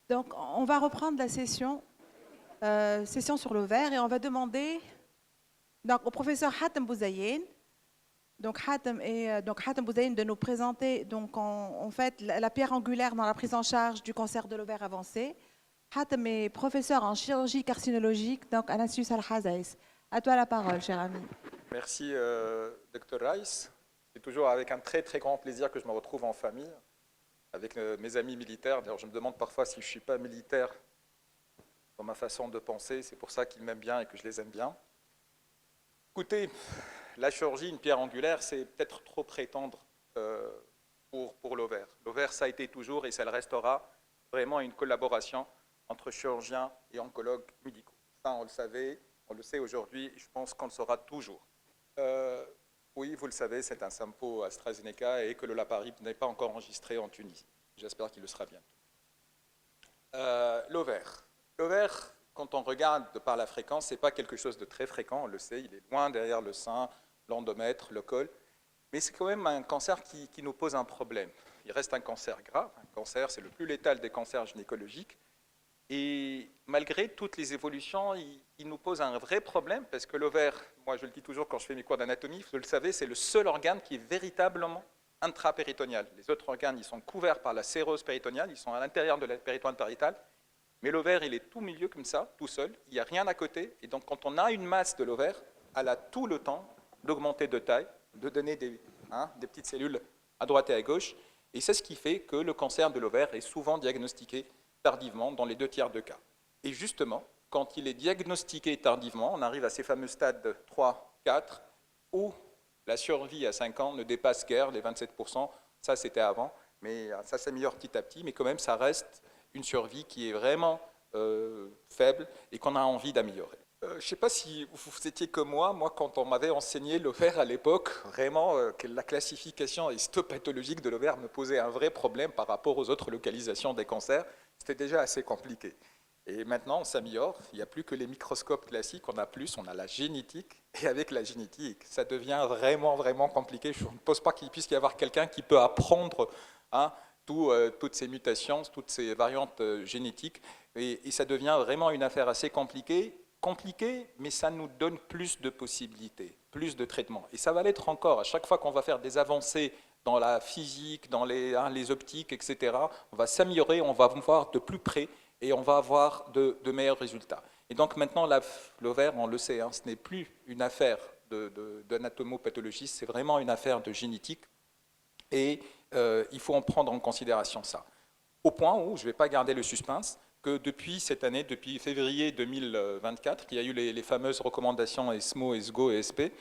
Donc, on va reprendre la session sur l'ovaire et on va demander donc, au professeur Hatem Bouzaïen. Donc, Hatem Bouzaïen de nous présenter donc, en fait la pierre angulaire dans la prise en charge du cancer de l'ovaire avancé. Hatem est professeur en chirurgie carcinologique donc, à l'Institut Al-Hazaïs. À toi la parole, cher ami. Merci, Dr Rice. C'est toujours avec un très très grand plaisir que je me retrouve en famille avec mes amis militaires. D'ailleurs, je me demande parfois si je ne suis pas militaire dans ma façon de penser. C'est pour ça qu'ils m'aiment bien et que je les aime bien. Écoutez, la chirurgie, une pierre angulaire, c'est peut-être trop prétendre pour l'ovaire. L'ovaire, ça a été toujours et ça le restera vraiment une collaboration entre chirurgiens et oncologues médicaux. Ça, on le savait, on le sait aujourd'hui et je pense qu'on le saura toujours. Oui, vous le savez, c'est un SAMPO AstraZeneca et que le Laparib n'est pas encore enregistré en Tunisie. J'espère qu'il le sera bientôt. L'ovaire. L'ovaire, quand on regarde de par la fréquence, ce n'est pas quelque chose de très fréquent, on le sait, il est loin derrière le sein, l'endomètre, le col, mais c'est quand même un cancer qui nous pose un problème. Il reste un cancer grave, un cancer, c'est le plus létal des cancers gynécologiques, et malgré toutes les évolutions, il nous pose un vrai problème, parce que l'ovaire, moi je le dis toujours quand je fais mes cours d'anatomie, vous le savez, c'est le seul organe qui est véritablement intrapéritonéal. Les autres organes, ils sont couverts par la sérose péritoniale, ils sont à l'intérieur de la péritoine paritale, mais l'ovaire, il est tout milieu comme ça, tout seul, il n'y a rien à côté, et donc quand on a une masse de l'ovaire, elle a tout le temps d'augmenter de taille, de donner des petites cellules à droite et à gauche, et c'est ce qui fait que le cancer de l'ovaire est souvent diagnostiqué tardivement dans les 2/3 de cas. Et justement, quand il est diagnostiqué tardivement, on arrive à ces fameux stades 3, 4, où la survie à 5 ans ne dépasse guère les 27%, ça c'était avant, mais ça s'améliore petit à petit, mais quand même ça reste une survie qui est vraiment faible et qu'on a envie d'améliorer. Je ne sais pas si vous étiez comme moi quand on m'avait enseigné l'ovaire à l'époque, vraiment la classification histopathologique de l'ovaire me posait un vrai problème par rapport aux autres localisations des cancers. C'était déjà assez compliqué. Et maintenant, on s'améliore. Il n'y a plus que les microscopes classiques, on a la génétique. Et avec la génétique, ça devient vraiment, vraiment compliqué. Je ne pense pas qu'il puisse y avoir quelqu'un qui peut apprendre toutes ces mutations, toutes ces variantes génétiques. Et ça devient vraiment une affaire assez compliquée, mais ça nous donne plus de possibilités, plus de traitements. Et ça va l'être encore. À chaque fois qu'on va faire des avancées dans la physique, dans les optiques, etc., on va s'améliorer, on va voir de plus près et on va avoir de meilleurs résultats. Et donc maintenant, l'ovaire, on le sait, ce n'est plus une affaire d'anatomopathologie, c'est vraiment une affaire de génétique et il faut en prendre en considération ça. Au point où, je ne vais pas garder le suspense, que depuis cette année, depuis février 2024, il y a eu les fameuses recommandations ESMO, ESGO et SP,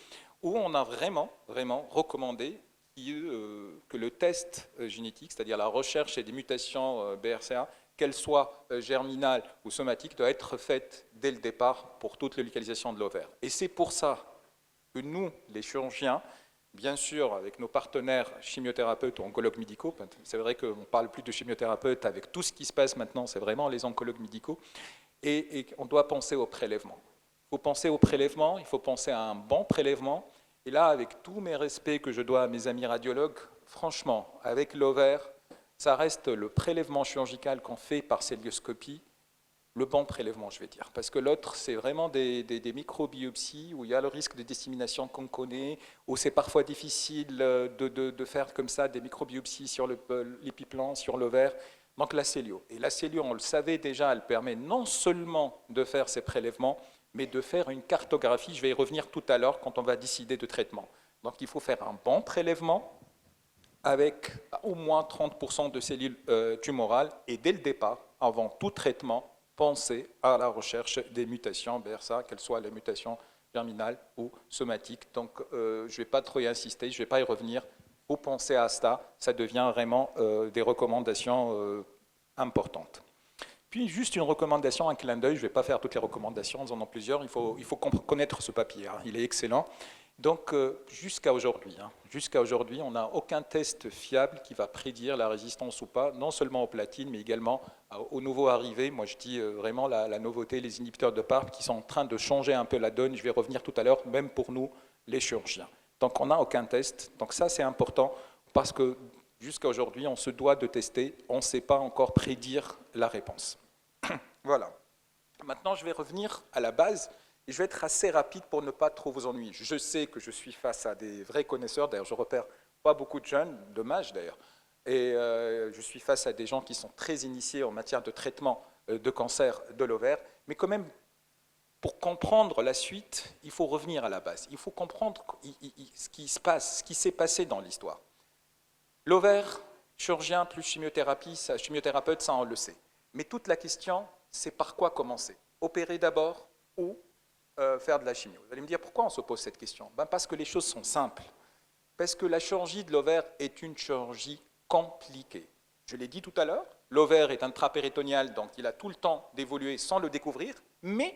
où on a vraiment, vraiment recommandé que le test génétique, c'est-à-dire la recherche et des mutations BRCA, qu'elles soient germinales ou somatiques, doit être faite dès le départ pour toutes les localisations de l'ovaire. Et c'est pour ça que nous, les chirurgiens, bien sûr, avec nos partenaires chimiothérapeutes ou oncologues médicaux, c'est vrai qu'on ne parle plus de chimiothérapeutes avec tout ce qui se passe maintenant, c'est vraiment les oncologues médicaux, et on doit penser au prélèvement. Il faut penser au prélèvement, il faut penser à un bon prélèvement, et là, avec tous mes respects que je dois à mes amis radiologues, franchement, avec l'ovaire, ça reste le prélèvement chirurgical qu'on fait par célioscopie, le bon prélèvement, je vais dire. Parce que l'autre, c'est vraiment des microbiopsies où il y a le risque de dissémination qu'on connaît, où c'est parfois difficile de faire comme ça des microbiopsies sur l'épiplan, sur l'ovaire. Donc la célio. Et la célio, on le savait déjà, elle permet non seulement de faire ces prélèvements, mais de faire une cartographie. Je vais y revenir tout à l'heure quand on va décider de traitement. Donc il faut faire un bon prélèvement avec au moins 30% de cellules tumorales et dès le départ, avant tout traitement, penser à la recherche des mutations BRCA, qu'elles soient les mutations germinales ou somatiques. Donc je ne vais pas trop y insister, je ne vais pas y revenir. Vous pensez à ça, ça devient vraiment des recommandations importantes. Puis juste une recommandation, un clin d'œil, je ne vais pas faire toutes les recommandations, nous en avons plusieurs, il faut connaître ce papier, il est excellent. Donc jusqu'à aujourd'hui, on n'a aucun test fiable qui va prédire la résistance ou pas, non seulement aux platines, mais également aux nouveaux arrivés. Moi je dis vraiment la nouveauté, les inhibiteurs de PARP qui sont en train de changer un peu la donne, je vais revenir tout à l'heure, même pour nous, les chirurgiens. Donc on n'a aucun test, donc ça c'est important parce que jusqu'à aujourd'hui, on se doit de tester, on ne sait pas encore prédire la réponse. Voilà. Maintenant, je vais revenir à la base et je vais être assez rapide pour ne pas trop vous ennuyer. Je sais que je suis face à des vrais connaisseurs, d'ailleurs je repère pas beaucoup de jeunes, dommage d'ailleurs, et je suis face à des gens qui sont très initiés en matière de traitement de cancer de l'ovaire, mais quand même, pour comprendre la suite, il faut revenir à la base. Il faut comprendre ce qui se passe, ce qui s'est passé dans l'histoire. L'ovaire, chirurgien plus chimiothérapie, chimiothérapeute, ça on le sait. Mais toute la question, c'est par quoi commencer? Opérer d'abord ou faire de la chimio? Vous allez me dire, pourquoi on se pose cette question? Parce que les choses sont simples. Parce que la chirurgie de l'ovaire est une chirurgie compliquée. Je l'ai dit tout à l'heure, l'ovaire est intrapéritonéal, donc il a tout le temps d'évoluer sans le découvrir, mais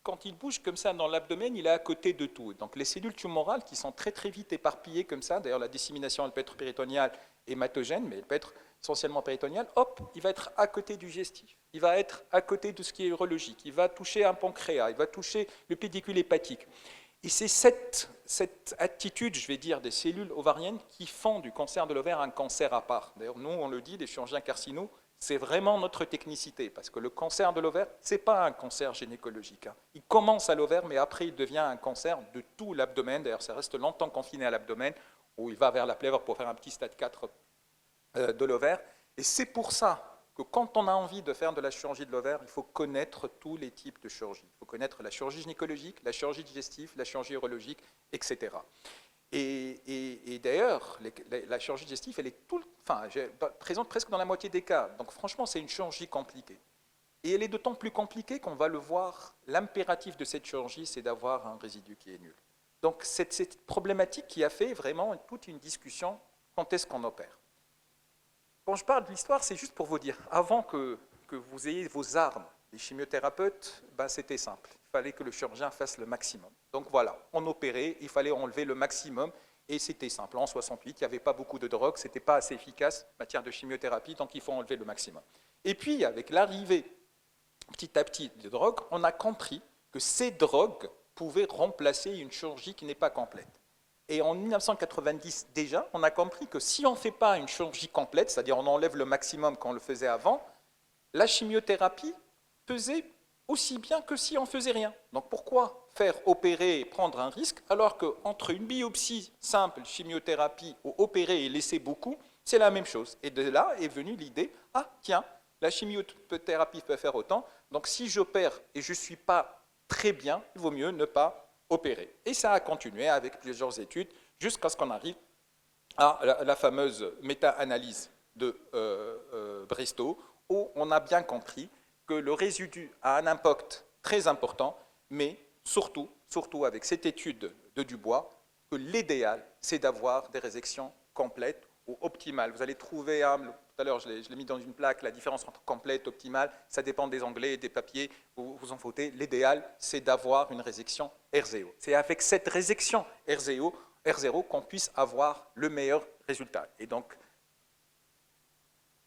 quand il bouge comme ça dans l'abdomen, il est à côté de tout. Donc les cellules tumorales qui sont très très vite éparpillées comme ça, d'ailleurs la dissémination elle peut être péritoniale hématogène, mais elle peut être essentiellement péritoniale, hop, il va être à côté du digestif, il va être à côté de ce qui est urologique, il va toucher un pancréas, il va toucher le pédicule hépatique. Et c'est cette attitude, je vais dire, des cellules ovariennes qui font du cancer de l'ovaire un cancer à part. D'ailleurs, nous, on le dit, les chirurgiens carcinos, c'est vraiment notre technicité, parce que le cancer de l'ovaire, ce n'est pas un cancer gynécologique. Il commence à l'ovaire, mais après, il devient un cancer de tout l'abdomen. D'ailleurs, ça reste longtemps confiné à l'abdomen, où il va vers la plèvre pour faire un petit stade 4 de l'ovaire. Et c'est pour ça que quand on a envie de faire de la chirurgie de l'ovaire, il faut connaître tous les types de chirurgie. Il faut connaître la chirurgie gynécologique, la chirurgie digestive, la chirurgie urologique, etc. Et d'ailleurs, la chirurgie digestive, elle est présente presque dans la moitié des cas. Donc franchement, c'est une chirurgie compliquée. Et elle est d'autant plus compliquée qu'on va le voir, l'impératif de cette chirurgie, c'est d'avoir un résidu qui est nul. Donc c'est cette problématique qui a fait vraiment toute une discussion, quand est-ce qu'on opère. Quand je parle de l'histoire, c'est juste pour vous dire, avant que vous ayez vos armes, les chimiothérapeutes, c'était simple. Il fallait que le chirurgien fasse le maximum. Donc voilà, on opérait, il fallait enlever le maximum, et c'était simple. En 68, il n'y avait pas beaucoup de drogues, ce n'était pas assez efficace en matière de chimiothérapie, donc il faut enlever le maximum. Et puis, avec l'arrivée petit à petit des drogues, on a compris que ces drogues pouvaient remplacer une chirurgie qui n'est pas complète. Et en 1990 déjà, on a compris que si on ne fait pas une chirurgie complète, c'est-à-dire on enlève le maximum qu'on le faisait avant, la chimiothérapie pesait aussi bien que si on ne faisait rien. Donc pourquoi faire opérer et prendre un risque alors qu'entre une biopsie simple, chimiothérapie, ou opérer et laisser beaucoup, c'est la même chose. Et de là est venue l'idée, ah tiens, la chimiothérapie peut faire autant, donc si j'opère et je ne suis pas très bien, il vaut mieux ne pas opérer. Et ça a continué avec plusieurs études jusqu'à ce qu'on arrive à la fameuse méta-analyse de Bristow, où on a bien compris que le résidu a un impact très important, mais surtout avec cette étude de Dubois, que l'idéal, c'est d'avoir des résections complètes ou optimales. Vous allez trouver, tout à l'heure je l'ai mis dans une plaque, la différence entre complète et optimale, ça dépend des onglets, des papiers, vous en fautez. L'idéal, c'est d'avoir une résection R0. C'est avec cette résection R0 qu'on puisse avoir le meilleur résultat. Et donc,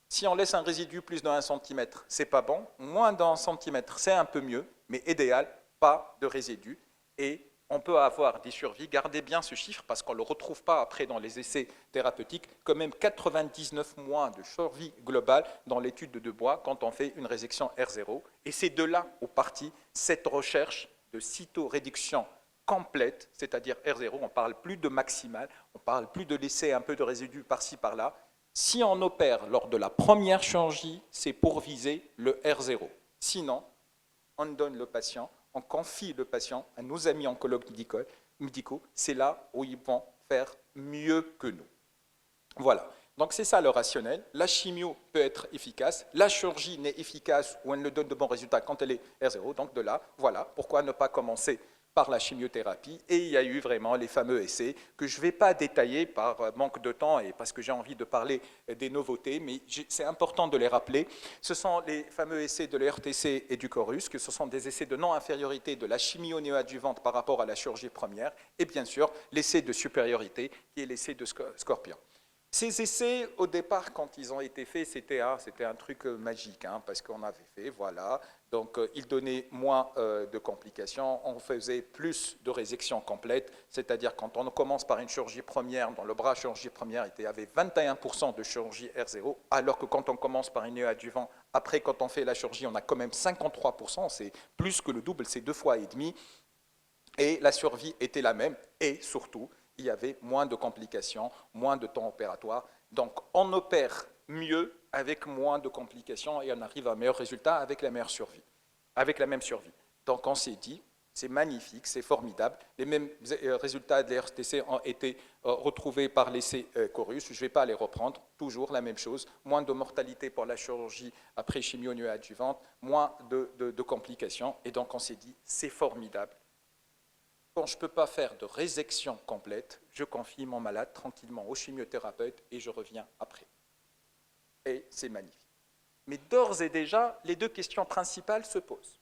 si on laisse un résidu plus d'1 cm, c'est pas bon. Moins d'1 cm, c'est un peu mieux, mais idéal, pas de résidu. Et on peut avoir des survies. Gardez bien ce chiffre parce qu'on ne le retrouve pas après dans les essais thérapeutiques. Quand même 99 mois de survie globale dans l'étude de Dubois quand on fait une résection R0. Et c'est de là où partit cette recherche de cytoréduction complète, c'est-à-dire R0. On ne parle plus de maximal, on ne parle plus de laisser un peu de résidu par-ci, par-là. Si on opère lors de la première chirurgie, c'est pour viser le R0. Sinon, on donne le patient, on confie le patient à nos amis oncologues médicaux, c'est là où ils vont faire mieux que nous. Voilà, donc c'est ça le rationnel. La chimio peut être efficace, la chirurgie n'est efficace ou elle ne donne de bons résultats quand elle est R0, donc de là, voilà, pourquoi ne pas commencer par la chimiothérapie, et il y a eu vraiment les fameux essais que je ne vais pas détailler par manque de temps et parce que j'ai envie de parler des nouveautés, mais c'est important de les rappeler. Ce sont les fameux essais de l'ERTC et du Corus, que ce sont des essais de non-infériorité de la chimio néoadjuvante par rapport à la chirurgie première, et bien sûr l'essai de supériorité qui est l'essai de Scorpion. Ces essais, au départ, quand ils ont été faits, c'était un truc magique, parce qu'on avait fait, voilà, donc ils donnaient moins de complications, on faisait plus de résections complètes, c'est-à-dire quand on commence par une chirurgie première, dans le bras chirurgie première, il y avait 21% de chirurgie R0, alors que quand on commence par une néoadjuvant Après, quand on fait la chirurgie, on a quand même 53%, c'est plus que le double, c'est 2 fois et demi. Et la survie était la même. Et surtout, il y avait moins de complications, moins de temps opératoire. Donc, on opère mieux avec moins de complications et on arrive à un meilleur résultat avec la meilleure survie, avec la même survie. Donc, on s'est dit, c'est magnifique, c'est formidable. Les mêmes résultats de l'RTC ont été retrouvés par l'essai Corus. Je ne vais pas les reprendre. Toujours la même chose. Moins de mortalité pour la chirurgie après chimio néoadjuvante, moins de complications. Et donc, on s'est dit, c'est formidable. Quand je ne peux pas faire de résection complète, je confie mon malade tranquillement au chimiothérapeute et je reviens après. Et c'est magnifique. Mais d'ores et déjà, les 2 questions principales se posent.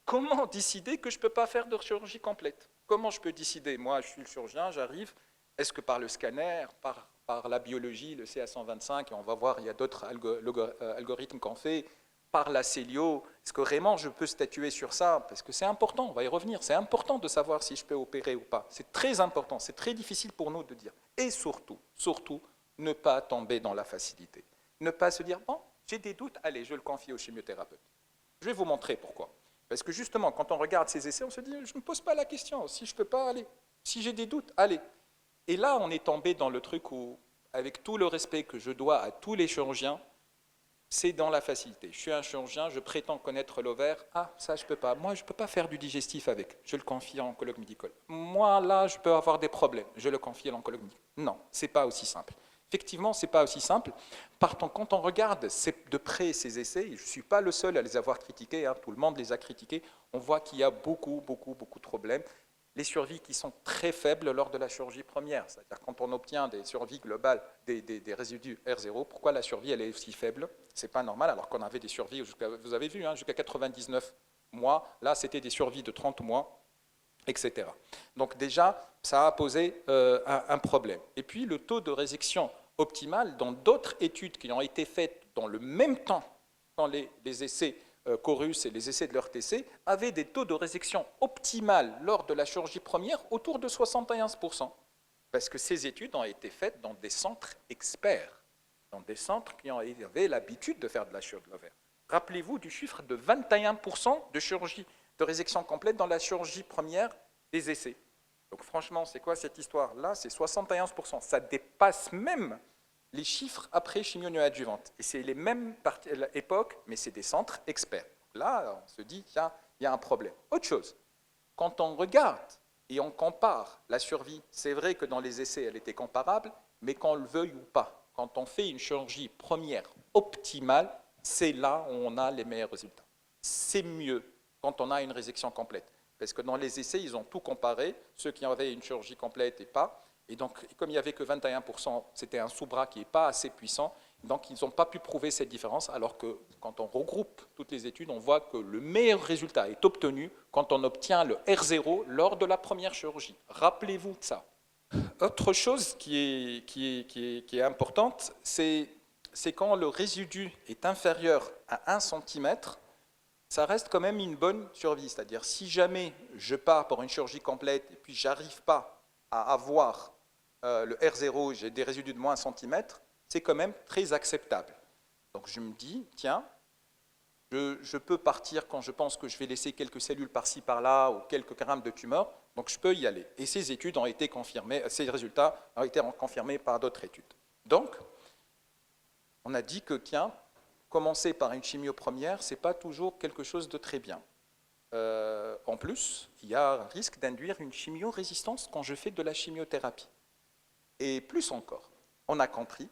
Comment décider que je ne peux pas faire de chirurgie complète? Comment je peux décider? Moi, je suis le chirurgien, j'arrive. Est-ce que par le scanner, par la biologie, le CA125, et on va voir, il y a d'autres algorithmes qu'on fait, par la cellio, est-ce que vraiment je peux statuer sur ça? Parce que c'est important, on va y revenir, c'est important de savoir si je peux opérer ou pas. C'est très important, c'est très difficile pour nous de dire. Et surtout, ne pas tomber dans la facilité. Ne pas se dire, bon, j'ai des doutes, allez, je le confie au chimiothérapeute. Je vais vous montrer pourquoi. Parce que justement, quand on regarde ces essais, on se dit, je ne me pose pas la question, si je ne peux pas, allez. Si j'ai des doutes, allez. Et là, on est tombé dans le truc où, avec tout le respect que je dois à tous les chirurgiens, c'est dans la facilité. Je suis un chirurgien, je prétends connaître l'ovaire. Ah, ça, je ne peux pas. Moi, je ne peux pas faire du digestif avec. Je le confie à l'oncologue médical. Moi, là, je peux avoir des problèmes. Je le confie à l'oncologue médical. Non, ce n'est pas aussi simple. Effectivement, ce n'est pas aussi simple. Partant, quand on regarde de près ces essais, et je ne suis pas le seul à les avoir critiqués, hein, tout le monde les a critiqués, on voit qu'il y a beaucoup de problèmes. Les survies qui sont très faibles lors de la chirurgie première, c'est-à-dire quand on obtient des survies globales, des résidus R0, pourquoi la survie elle est aussi faible? Ce n'est pas normal, alors qu'on avait des survies, vous avez vu, hein, jusqu'à 99 mois, là c'était des survies de 30 mois, etc. Donc déjà, ça a posé un problème. Et puis le taux de résection optimal, dans d'autres études qui ont été faites dans le même temps, dans les essais Corus et les essais de l'ERTC, avaient des taux de résection optimales lors de la chirurgie première autour de 71%. Parce que ces études ont été faites dans des centres experts, dans des centres qui avaient l'habitude de faire de la chirurgie de l'ovaire. Rappelez-vous du chiffre de 21% de chirurgie de résection complète dans la chirurgie première des essais. Donc franchement, c'est quoi cette histoire-là? C'est 71%. Ça dépasse même les chiffres après chimio néoadjuvante. Et c'est les mêmes époques, mais c'est des centres experts. Là, on se dit qu'il y a un problème. Autre chose, quand on regarde et on compare la survie, c'est vrai que dans les essais, elle était comparable, mais qu'on le veuille ou pas, quand on fait une chirurgie première optimale, c'est là où on a les meilleurs résultats. C'est mieux quand on a une résection complète. Parce que dans les essais, ils ont tout comparé, ceux qui avaient une chirurgie complète et pas. Et donc, comme il n'y avait que 21%, c'était un sous-bras qui n'est pas assez puissant, donc ils n'ont pas pu prouver cette différence, alors que quand on regroupe toutes les études, on voit que le meilleur résultat est obtenu quand on obtient le R0 lors de la première chirurgie. Rappelez-vous de ça. Autre chose qui est importante, c'est quand le résidu est inférieur à 1 cm, ça reste quand même une bonne survie. C'est-à-dire, si jamais je pars pour une chirurgie complète et puis je n'arrive pas à avoir le R0, j'ai des résidus de moins 1 cm, c'est quand même très acceptable. Donc je me dis, tiens, je peux partir quand je pense que je vais laisser quelques cellules par-ci, par-là, ou quelques grammes de tumeur, donc je peux y aller. Et ces études ont été confirmées, ces résultats ont été confirmés par d'autres études. Donc, on a dit que, tiens, commencer par une chimio première, ce n'est pas toujours quelque chose de très bien. En plus, il y a un risque d'induire une chimio-résistance quand je fais de la chimiothérapie. Et plus encore, on a compris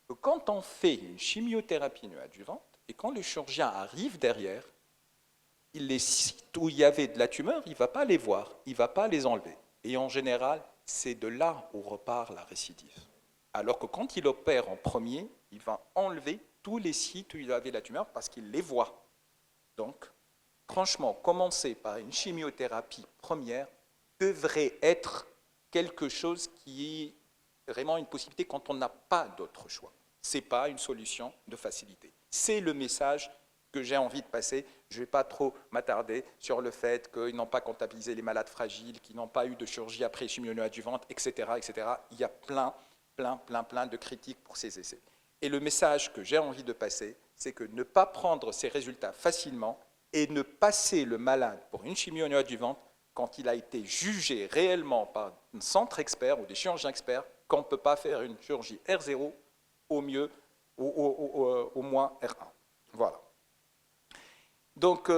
que quand on fait une chimiothérapie néoadjuvante, et quand le chirurgien arrive derrière, les sites où il y avait de la tumeur, il ne va pas les voir, il ne va pas les enlever. Et en général, c'est de là où repart la récidive. Alors que quand il opère en premier, il va enlever tous les sites où il y avait la tumeur parce qu'il les voit. Donc, franchement, commencer par une chimiothérapie première devrait être quelque chose qui est vraiment une possibilité quand on n'a pas d'autre choix. Ce n'est pas une solution de facilité. C'est le message que j'ai envie de passer. Je ne vais pas trop m'attarder sur le fait qu'ils n'ont pas comptabilisé les malades fragiles, qu'ils n'ont pas eu de chirurgie après chimio néoadjuvante, etc., etc. Il y a plein de critiques pour ces essais. Et le message que j'ai envie de passer, c'est que ne pas prendre ces résultats facilement et ne passer le malade pour une chimio néoadjuvante quand il a été jugé réellement par un centre expert ou des chirurgiens experts qu'on ne peut pas faire une chirurgie R0 au mieux ou au moins R1. Voilà. Donc,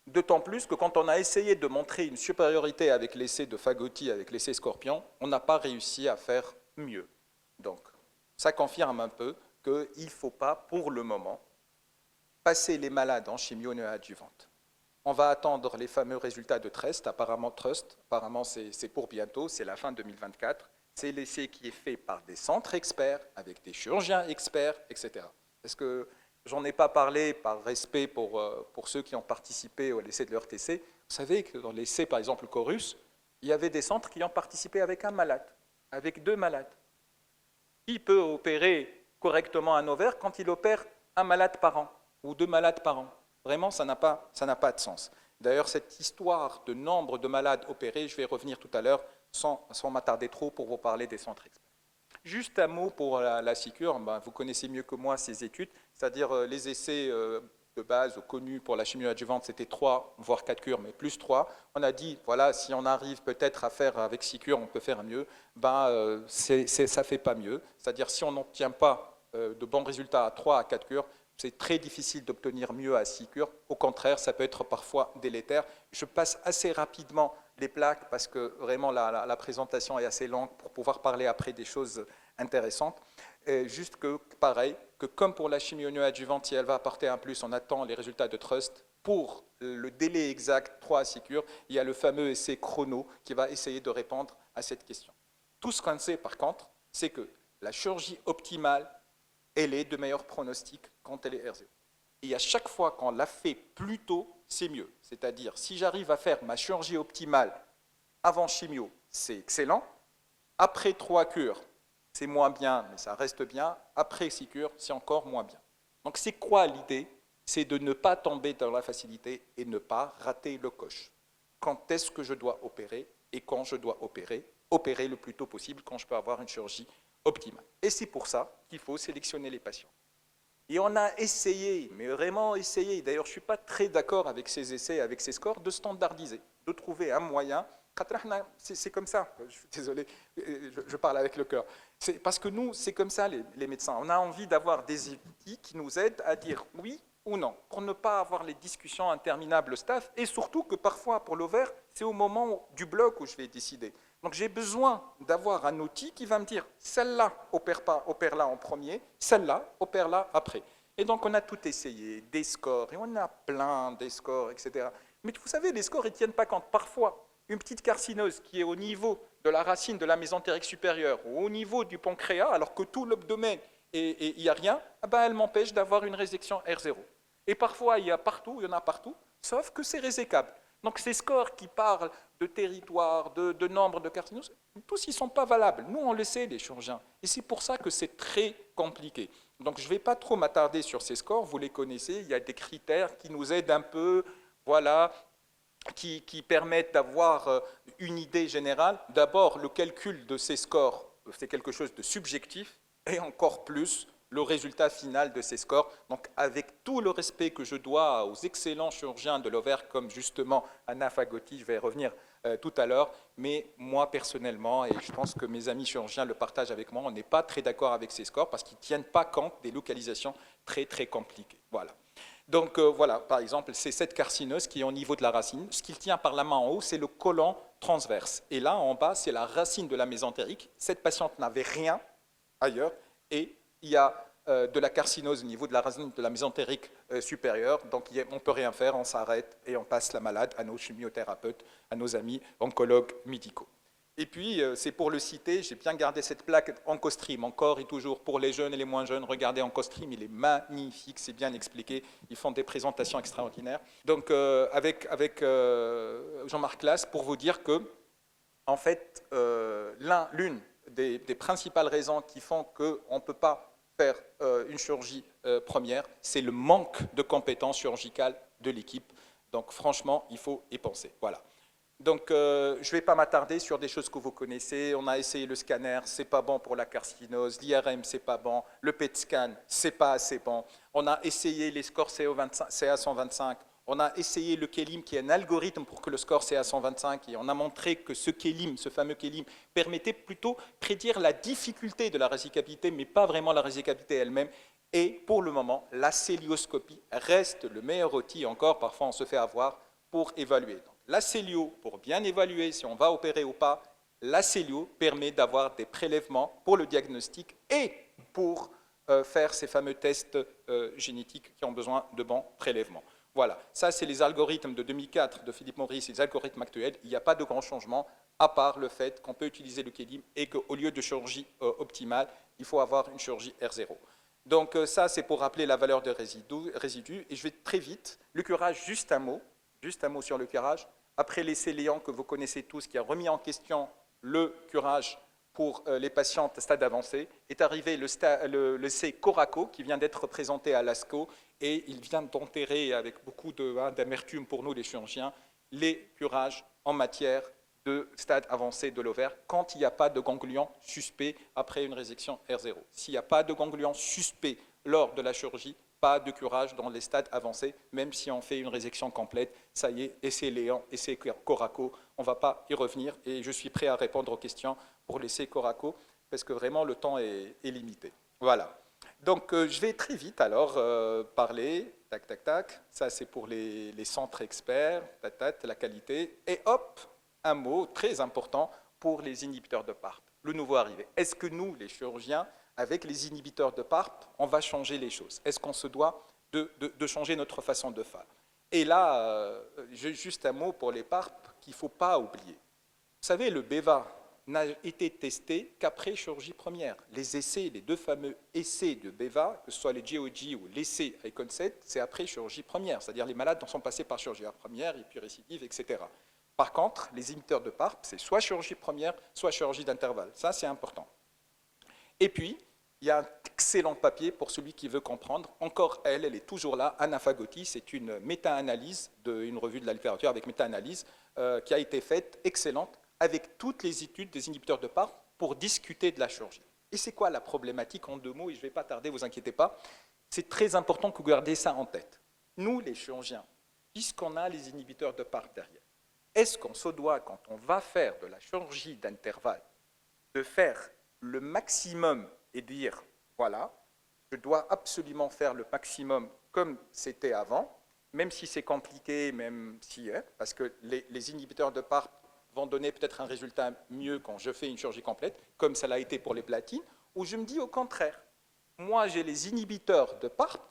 d'autant plus que quand on a essayé de montrer une supériorité avec l'essai de Fagotti, avec l'essai Scorpion, on n'a pas réussi à faire mieux. Donc, ça confirme un peu qu'il ne faut pas, pour le moment, passer les malades en chimio néoadjuvante. On va attendre les fameux résultats de Trust. Apparemment, c'est pour bientôt, c'est la fin 2024. C'est l'essai qui est fait par des centres experts, avec des chirurgiens experts, etc. Est-ce que j'en ai pas parlé par respect pour ceux qui ont participé à l'essai de l'ERTC? Vous savez que dans l'essai, par exemple, Chorus, il y avait des centres qui ont participé avec un malade, avec 2 malades. Qui peut opérer correctement un ovaire quand il opère un malade par an ou 2 malades par an? Vraiment, ça n'a pas de sens. D'ailleurs, cette histoire de nombre de malades opérés, je vais revenir tout à l'heure sans m'attarder trop pour vous parler des centres experts. Juste un mot pour la SICUR, vous connaissez mieux que moi ces études, c'est-à-dire les essais de base connus pour la chimio adjuvante, c'était 3, voire 4 cures, mais plus 3. On a dit, voilà, si on arrive peut-être à faire avec 6 cures, on peut faire mieux. Ça ne fait pas mieux. C'est-à-dire si on n'obtient pas de bons résultats à 3 à 4 cures, c'est très difficile d'obtenir mieux à 6 cures. Au contraire, ça peut être parfois délétère. Je passe assez rapidement les plaques parce que vraiment la présentation est assez longue pour pouvoir parler après des choses intéressantes. Et juste que, pareil, que comme pour la chimio néoadjuvante, si elle va apporter un plus, on attend les résultats de Trust. Pour le délai exact, 3 à 6 cures, il y a le fameux essai chrono qui va essayer de répondre à cette question. Tout ce qu'on sait, par contre, c'est que la chirurgie optimale, elle est de meilleur pronostic quand elle est R0. Et à chaque fois qu'on la fait plus tôt, c'est mieux. C'est-à-dire, si j'arrive à faire ma chirurgie optimale avant chimio, c'est excellent. Après 3 cures, c'est moins bien, mais ça reste bien. Après 6 cures, c'est encore moins bien. Donc, c'est quoi l'idée? C'est de ne pas tomber dans la facilité et ne pas rater le coche. Quand est-ce que je dois opérer et quand je dois opérer le plus tôt possible quand je peux avoir une chirurgie optimale. Et c'est pour ça qu'il faut sélectionner les patients. Et on a essayé, mais vraiment essayé, d'ailleurs je ne suis pas très d'accord avec ces essais, avec ces scores, de standardiser, de trouver un moyen. C'est comme ça, je suis désolé, je parle avec le cœur. Parce que nous, c'est comme ça les médecins. On a envie d'avoir des outils qui nous aident à dire oui ou non, pour ne pas avoir les discussions interminables au staff, et surtout que parfois pour l'ovaire, c'est au moment du bloc où je vais décider. Donc j'ai besoin d'avoir un outil qui va me dire celle-là, opère-la en premier, celle-là, opère-la après. Et donc on a tout essayé, des scores, et on a plein des scores, etc. Mais vous savez, les scores, ils ne tiennent pas compte. Parfois, une petite carcinose qui est au niveau de la racine de la mésentérique supérieure ou au niveau du pancréas, alors que tout l'abdomen, et il n'y a rien, elle m'empêche d'avoir une résection R0. Et parfois, il y en a partout, sauf que c'est résécable. Donc ces scores qui parlent de territoire, de nombre de carcinoses, tous ils ne sont pas valables. Nous, on le sait, les chirurgiens. Et c'est pour ça que c'est très compliqué. Donc je ne vais pas trop m'attarder sur ces scores, vous les connaissez, il y a des critères qui nous aident un peu, voilà, qui permettent d'avoir une idée générale. D'abord, le calcul de ces scores, c'est quelque chose de subjectif, et encore plus, le résultat final de ces scores. Donc, avec tout le respect que je dois aux excellents chirurgiens de l'ovaire, comme justement Anna Fagotti, je vais y revenir tout à l'heure, mais moi personnellement, et je pense que mes amis chirurgiens le partagent avec moi, on n'est pas très d'accord avec ces scores parce qu'ils ne tiennent pas compte des localisations très très compliquées. Voilà. Donc voilà, par exemple, c'est cette carcineuse qui est au niveau de la racine. Ce qu'il tient par la main en haut, c'est le côlon transverse. Et là, en bas, c'est la racine de la mésentérique. Cette patiente n'avait rien ailleurs et il y a de la carcinose au niveau de la racine de la mésentérique supérieure. Donc on ne peut rien faire, on s'arrête et on passe la malade à nos chimiothérapeutes, à nos amis oncologues médicaux. Et puis, c'est pour le citer, j'ai bien gardé cette plaque Oncostream, encore et toujours pour les jeunes et les moins jeunes. Regardez Oncostream, il est magnifique, c'est bien expliqué. Ils font des présentations extraordinaires. Donc, avec Jean-Marc Lasse, pour vous dire que, en fait, l'une des principales raisons qui font qu'on ne peut pas faire une chirurgie première, c'est le manque de compétences chirurgicales de l'équipe. Donc, franchement, il faut y penser. Voilà. Donc, je ne vais pas m'attarder sur des choses que vous connaissez. On a essayé le scanner, c'est pas bon pour la carcinose. L'IRM, c'est pas bon. Le PET scan, c'est pas assez bon. On a essayé les scores CA125. On a essayé le Kelim, qui est un algorithme pour que le score CA125, et on a montré que ce Kelim, ce fameux Kelim, permettait plutôt prédire la difficulté de la résicabilité, mais pas vraiment la résicabilité elle-même. Et pour le moment, la célioscopie reste le meilleur outil, encore parfois on se fait avoir, pour évaluer. Donc, la célio, pour bien évaluer si on va opérer ou pas, la célio permet d'avoir des prélèvements pour le diagnostic et pour faire ces fameux tests génétiques qui ont besoin de bons prélèvements. Voilà, ça c'est les algorithmes de 2004 de Philippe Maurice, les algorithmes actuels. Il n'y a pas de grand changement à part le fait qu'on peut utiliser le Kelim et qu'au lieu de chirurgie optimale, il faut avoir une chirurgie R0. Donc ça c'est pour rappeler la valeur de résidus. Et je vais très vite, le curage, juste un mot sur le curage. Après l'essai Léon que vous connaissez tous, qui a remis en question le curage pour les patients à stade avancé, est arrivé l'essai Coraco qui vient d'être présenté à l'ASCO et il vient d'enterrer avec beaucoup d'amertume pour nous les chirurgiens les curages en matière de stade avancé de l'ovaire quand il n'y a pas de ganglion suspect après une résection R0. S'il n'y a pas de ganglion suspect lors de la chirurgie, pas de curage dans les stades avancés, même si on fait une résection complète. Ça y est, essai Léon, essai Coraco, on ne va pas y revenir et je suis prêt à répondre aux questions pour l'essai Coraco parce que vraiment le temps est limité. Voilà. Donc je vais très vite alors parler, tac, tac, tac, ça c'est pour les centres experts, la qualité, et hop, un mot très important pour les inhibiteurs de PARP, le nouveau arrivé. Est-ce que nous, les chirurgiens, avec les inhibiteurs de PARP, on va changer les choses? Est-ce qu'on se doit de changer notre façon de faire? Et là, juste un mot pour les PARP qu'il ne faut pas oublier. Vous savez, le BEVA n'a été testé qu'après chirurgie première. Les essais, les deux fameux essais de BEVA, que ce soit les GOG ou l'essai ICON7, c'est après chirurgie première, c'est-à-dire les malades sont passés par chirurgie première et puis récidive, etc. Par contre, les inhibiteurs de PARP, c'est soit chirurgie première, soit chirurgie d'intervalle. Ça, c'est important. Et puis, il y a un excellent papier pour celui qui veut comprendre. Encore elle est toujours là. Anna Fagotti, c'est une méta-analyse d'une revue de la littérature avec méta-analyse qui a été faite, excellente, avec toutes les études des inhibiteurs de PARP pour discuter de la chirurgie. Et c'est quoi la problématique en deux mots? Et je ne vais pas tarder, vous inquiétez pas. C'est très important que vous gardiez ça en tête. Nous, les chirurgiens, puisqu'on a les inhibiteurs de PARP derrière, est-ce qu'on se doit, quand on va faire de la chirurgie d'intervalle, de faire le maximum et dire, voilà, je dois absolument faire le maximum comme c'était avant, même si c'est compliqué, même si, parce que les inhibiteurs de PARP vont donner peut-être un résultat mieux quand je fais une chirurgie complète, comme ça l'a été pour les platines, ou je me dis au contraire, moi j'ai les inhibiteurs de PARP,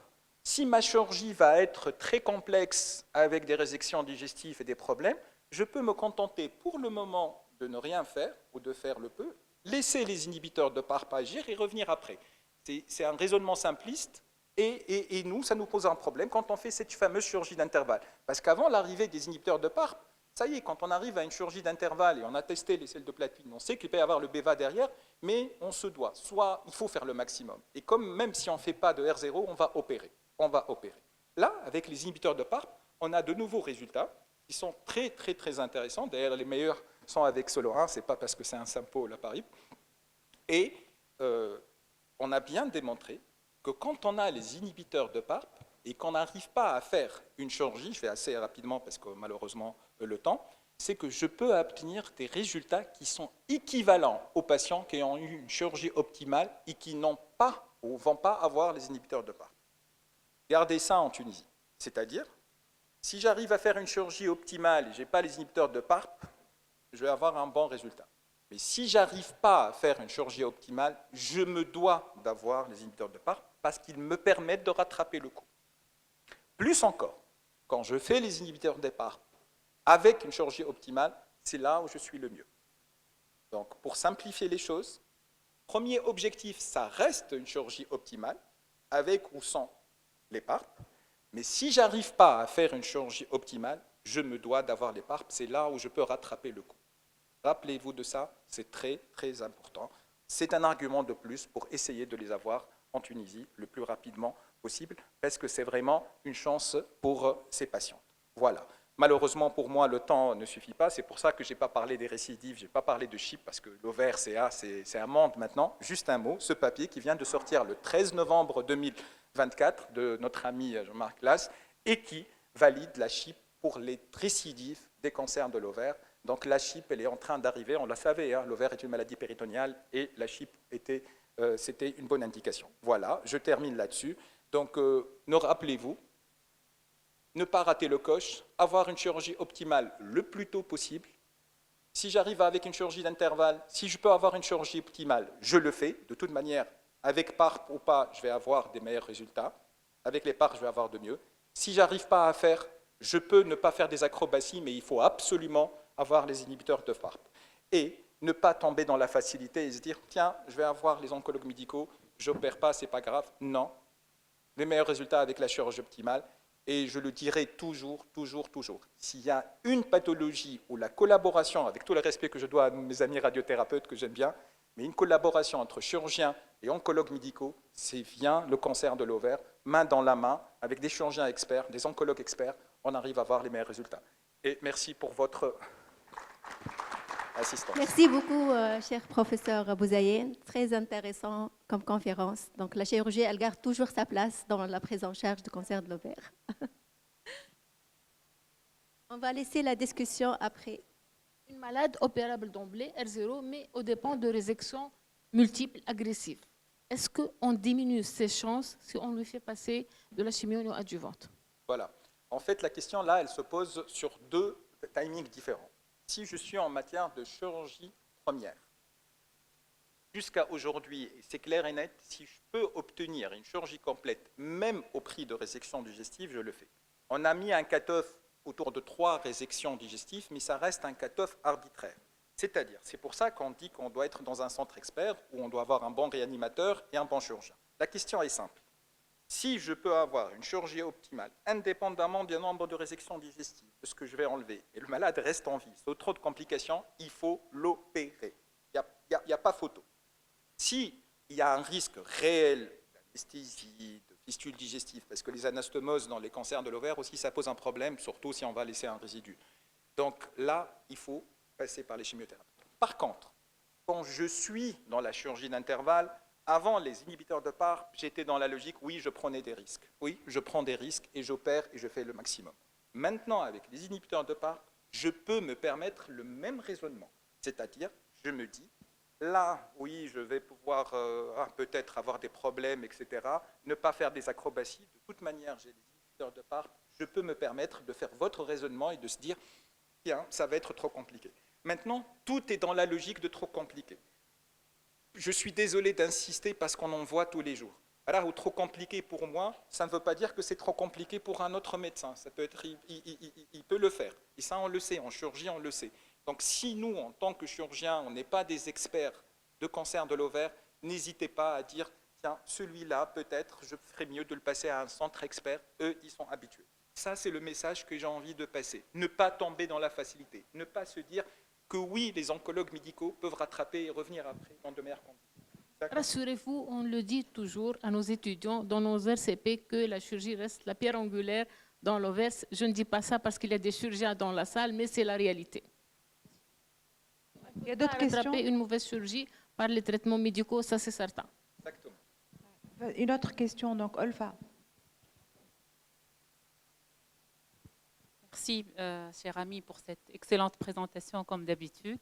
si ma chirurgie va être très complexe avec des résections digestives et des problèmes, je peux me contenter pour le moment de ne rien faire ou de faire le peu, laisser les inhibiteurs de PARP agir et revenir après. C'est un raisonnement simpliste et nous, ça nous pose un problème quand on fait cette fameuse chirurgie d'intervalle. Parce qu'avant l'arrivée des inhibiteurs de PARP, ça y est, quand on arrive à une chirurgie d'intervalle et on a testé les selles de platine, on sait qu'il peut y avoir le BEVA derrière, mais on se doit, soit il faut faire le maximum. Et comme même si on ne fait pas de R0, on va opérer. Là, avec les inhibiteurs de PARP, on a de nouveaux résultats qui sont très, très, très intéressants. D'ailleurs, les meilleurs sont avec Solo 1, ce n'est pas parce que c'est un sample à Paris. Et on a bien démontré que quand on a les inhibiteurs de PARP et qu'on n'arrive pas à faire une chirurgie, je fais assez rapidement parce que malheureusement le temps, c'est que je peux obtenir des résultats qui sont équivalents aux patients qui ont eu une chirurgie optimale et qui n'ont pas ou ne vont pas avoir les inhibiteurs de PARP. Gardez ça en Tunisie. C'est-à-dire, si j'arrive à faire une chirurgie optimale et je n'ai pas les inhibiteurs de PARP, je vais avoir un bon résultat. Mais si je n'arrive pas à faire une chirurgie optimale, je me dois d'avoir les inhibiteurs de PARP parce qu'ils me permettent de rattraper le coup. Plus encore, quand je fais les inhibiteurs de PARP avec une chirurgie optimale, c'est là où je suis le mieux. Donc, pour simplifier les choses, premier objectif, ça reste une chirurgie optimale, avec ou sans les PARP. Mais si je n'arrive pas à faire une chirurgie optimale, je me dois d'avoir les PARP. C'est là où je peux rattraper le coup. Rappelez-vous de ça, c'est très, très important. C'est un argument de plus pour essayer de les avoir en Tunisie le plus rapidement possible, parce que c'est vraiment une chance pour ces patients. Voilà. Malheureusement pour moi, le temps ne suffit pas. C'est pour ça que je n'ai pas parlé des récidives, je n'ai pas parlé de chips, parce que l'ovaire, c'est un monde maintenant. Juste un mot, ce papier qui vient de sortir le 13 novembre 2024 de notre ami Jean-Marc Glass et qui valide la chip pour les récidives des cancers de l'ovaire. Donc la chip, elle est en train d'arriver, on la savait, hein, l'ovaire est une maladie péritoniale et la chip c'était une bonne indication. Voilà, je termine là-dessus. Donc, rappelez-vous, ne pas rater le coche, avoir une chirurgie optimale le plus tôt possible. Si j'arrive avec une chirurgie d'intervalle, si je peux avoir une chirurgie optimale, je le fais. De toute manière, avec PARP ou pas, je vais avoir des meilleurs résultats. Avec les PARP, je vais avoir de mieux. Si je n'arrive pas à faire, je peux ne pas faire des acrobaties, mais il faut absolument avoir les inhibiteurs de PARP. Et ne pas tomber dans la facilité et se dire, tiens, je vais avoir les oncologues médicaux, je n'opère pas, c'est pas grave. Non. Les meilleurs résultats avec la chirurgie optimale. Et je le dirai toujours, toujours, toujours. S'il y a une pathologie où la collaboration, avec tout le respect que je dois à mes amis radiothérapeutes que j'aime bien, mais une collaboration entre chirurgiens et oncologues médicaux, c'est bien le cancer de l'ovaire, main dans la main, avec des chirurgiens experts, des oncologues experts, on arrive à avoir les meilleurs résultats. Et merci pour votre assistance. Merci beaucoup, cher professeur Bouzaïen. Très intéressant comme conférence. Donc, la chirurgie, elle garde toujours sa place dans la prise en charge du cancer de l'ovaire. On va laisser la discussion après. Une malade opérable d'emblée, R0, mais au dépend de résections multiples agressives. Est-ce qu'on diminue ses chances si on lui fait passer de la chimio néoadjuvante? Voilà. En fait, la question là, elle se pose sur deux timings différents. Si je suis en matière de chirurgie première, jusqu'à aujourd'hui, et c'est clair et net, si je peux obtenir une chirurgie complète, même au prix de résection digestive, je le fais. On a mis un cut-off autour de 3 résections digestives, mais ça reste un cut-off arbitraire. C'est-à-dire, c'est pour ça qu'on dit qu'on doit être dans un centre expert, où on doit avoir un bon réanimateur et un bon chirurgien. La question est simple. Si je peux avoir une chirurgie optimale, indépendamment du nombre de résections digestives, de ce que je vais enlever, et le malade reste en vie, c'est trop de complications, il faut l'opérer. Il n'y a pas photo. S'il y a un risque réel d'anesthésie, de fistule digestive, parce que les anastomoses dans les cancers de l'ovaire aussi, ça pose un problème, surtout si on va laisser un résidu. Donc là, il faut passer par les chimiothérapies. Par contre, quand je suis dans la chirurgie d'intervalle, avant les inhibiteurs de PARP, j'étais dans la logique, oui, je prenais des risques. Oui, je prends des risques et j'opère et je fais le maximum. Maintenant, avec les inhibiteurs de PARP, je peux me permettre le même raisonnement. C'est-à-dire, je me dis, là, oui, je vais pouvoir peut-être avoir des problèmes, etc. Ne pas faire des acrobaties. De toute manière, j'ai des inhibiteurs de PARP. Je peux me permettre de faire votre raisonnement et de se dire, tiens, ça va être trop compliqué. Maintenant, tout est dans la logique de trop compliqué. Je suis désolé d'insister parce qu'on en voit tous les jours. Alors, trop compliqué pour moi, ça ne veut pas dire que c'est trop compliqué pour un autre médecin. Ça peut être, il peut le faire. Et ça, on le sait. En chirurgie, on le sait. Donc, si nous, en tant que chirurgiens, on n'est pas des experts de cancer de l'ovaire, n'hésitez pas à dire, tiens, celui-là, peut-être, je ferais mieux de le passer à un centre expert. Eux, ils sont habitués. Ça, c'est le message que j'ai envie de passer. Ne pas tomber dans la facilité. Ne pas se dire que oui, les oncologues médicaux peuvent rattraper et revenir après dans de meilleures conditions. Rassurez-vous, on le dit toujours à nos étudiants dans nos RCP que la chirurgie reste la pierre angulaire dans l'ovaire. Je ne dis pas ça parce qu'il y a des chirurgiens dans la salle, mais c'est la réalité. Il y a d'autres questions? Rattraper une mauvaise chirurgie par les traitements médicaux, ça c'est certain. Exactement. Une autre question, donc Olfa. Merci, cher ami, pour cette excellente présentation, comme d'habitude.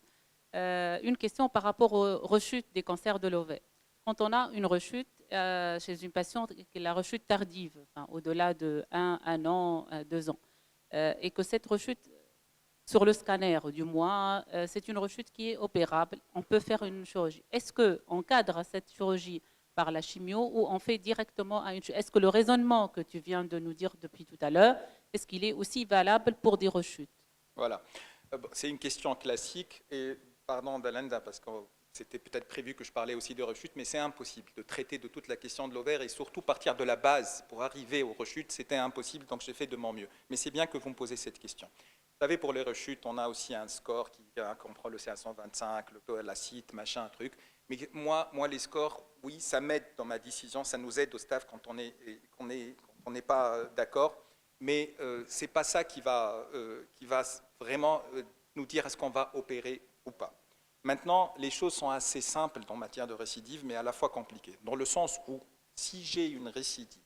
Une question par rapport aux rechutes des cancers de l'ovaire. Quand on a une rechute chez une patiente, la rechute tardive, enfin, au-delà de 1 an, 2 ans, et que cette rechute, sur le scanner du moins, c'est une rechute qui est opérable, on peut faire une chirurgie. Est-ce qu'on cadre cette chirurgie par la chimio ou on fait directement à une chirurgie? Est-ce que le raisonnement que tu viens de nous dire depuis tout à l'heure, est-ce qu'il est aussi valable pour des rechutes? Voilà. C'est une question classique et pardon Dalenda parce que c'était peut-être prévu que je parlais aussi de rechutes, mais c'est impossible de traiter de toute la question de l'ovaire et surtout partir de la base pour arriver aux rechutes, c'était impossible, donc j'ai fait de mon mieux. Mais c'est bien que vous me posez cette question. Vous savez, pour les rechutes, on a aussi un score qui comprend le CA125, l'acide, machin, truc. Mais moi, les scores, oui, ça m'aide dans ma décision, ça nous aide au staff quand on n'est pas d'accord. Mais ce n'est pas ça qui va vraiment nous dire est-ce qu'on va opérer ou pas. Maintenant, les choses sont assez simples en matière de récidive, mais à la fois compliquées, dans le sens où si j'ai une récidive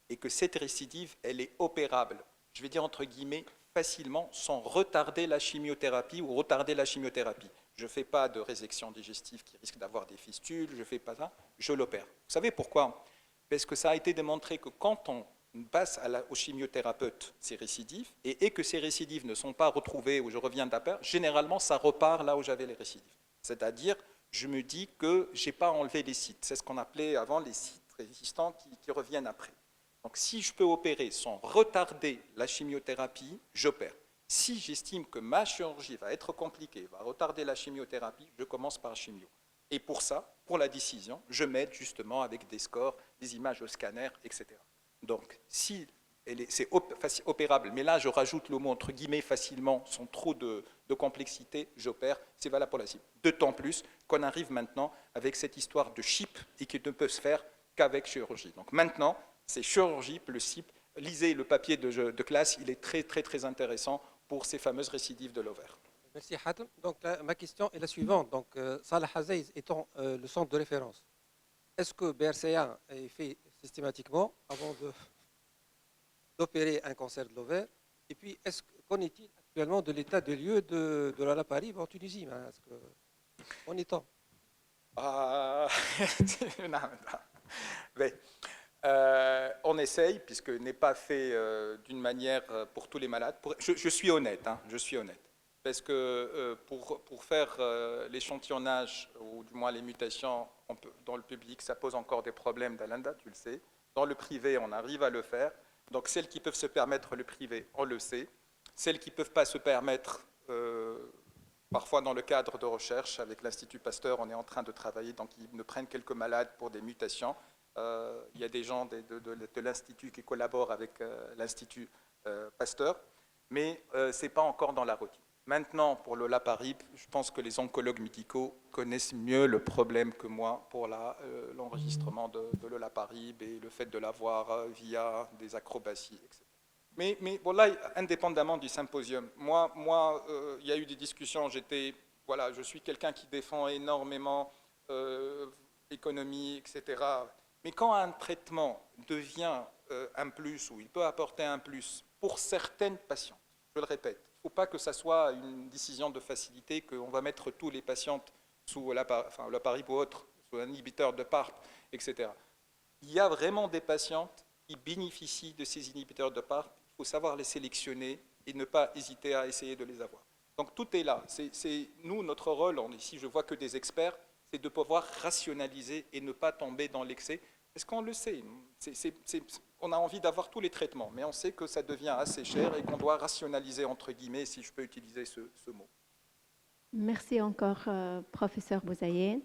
et que cette récidive, elle est opérable, je vais dire entre guillemets, facilement, sans retarder la chimiothérapie ou retarder la chimiothérapie. Je ne fais pas de résection digestive qui risque d'avoir des fistules, je ne fais pas ça, je l'opère. Vous savez pourquoi? Parce que ça a été démontré que quand on passe au chimiothérapeute ces récidives, et que ces récidives ne sont pas retrouvées où je reviens d'après, généralement ça repart là où j'avais les récidives. C'est-à-dire, je me dis que je n'ai pas enlevé les sites. C'est ce qu'on appelait avant les sites résistants qui reviennent après. Donc si je peux opérer sans retarder la chimiothérapie, j'opère. Si j'estime que ma chirurgie va être compliquée, va retarder la chimiothérapie, je commence par chimio. Et pour ça, pour la décision, je m'aide justement avec des scores, des images au scanner, etc. Donc si c'est opérable, mais là je rajoute le mot entre guillemets facilement, sans trop de complexité, j'opère, c'est valable pour la cible. D'autant plus qu'on arrive maintenant avec cette histoire de chip et qui ne peut se faire qu'avec chirurgie. Donc maintenant, c'est chirurgie, le CIP. Lisez le papier de classe, il est très, très, très intéressant pour ces fameuses récidives de l'ovaire. Merci Hatem. Donc ma question est la suivante. Donc Salah Aziz étant le centre de référence, est-ce que BRCA est fait systématiquement avant d'opérer un cancer de l'ovaire? Et puis, qu'en est-il actuellement de l'état des lieux de l'Alaparib en Tunisie? En est-on? On essaye, puisque n'est pas fait d'une manière pour tous les malades. Je suis honnête, je suis honnête. Parce que pour faire l'échantillonnage, ou du moins les mutations dans le public, ça pose encore des problèmes d'Alanda, tu le sais. Dans le privé, on arrive à le faire. Donc celles qui peuvent se permettre le privé, on le sait. Celles qui ne peuvent pas se permettre, parfois dans le cadre de recherche, avec l'Institut Pasteur, on est en train de travailler, donc ils nous prennent quelques malades pour des mutations. Il y a des gens de l'Institut qui collaborent avec l'Institut Pasteur, mais ce n'est pas encore dans la routine. Maintenant, pour le Olaparib, je pense que les oncologues médicaux connaissent mieux le problème que moi pour l'enregistrement de l'Olaparib et le fait de l'avoir via des acrobaties, etc. Mais bon, là, indépendamment du symposium, moi, il y a eu des discussions, je suis quelqu'un qui défend énormément l'économie, etc. Mais quand un traitement devient un plus, ou il peut apporter un plus pour certaines patientes, je le répète, il ne faut pas que ça soit une décision de facilité, qu'on va mettre tous les patientes sous l'Olaparib ou autre, sous un inhibiteur de PARP, etc. Il y a vraiment des patientes qui bénéficient de ces inhibiteurs de PARP, il faut savoir les sélectionner et ne pas hésiter à essayer de les avoir. Donc tout est là. Nous, notre rôle, ici je vois que des experts, c'est de pouvoir rationaliser et ne pas tomber dans l'excès. Parce qu'on le sait, on a envie d'avoir tous les traitements, mais on sait que ça devient assez cher et qu'on doit rationaliser, entre guillemets, si je peux utiliser ce mot. Merci encore, professeur Bouzaïen.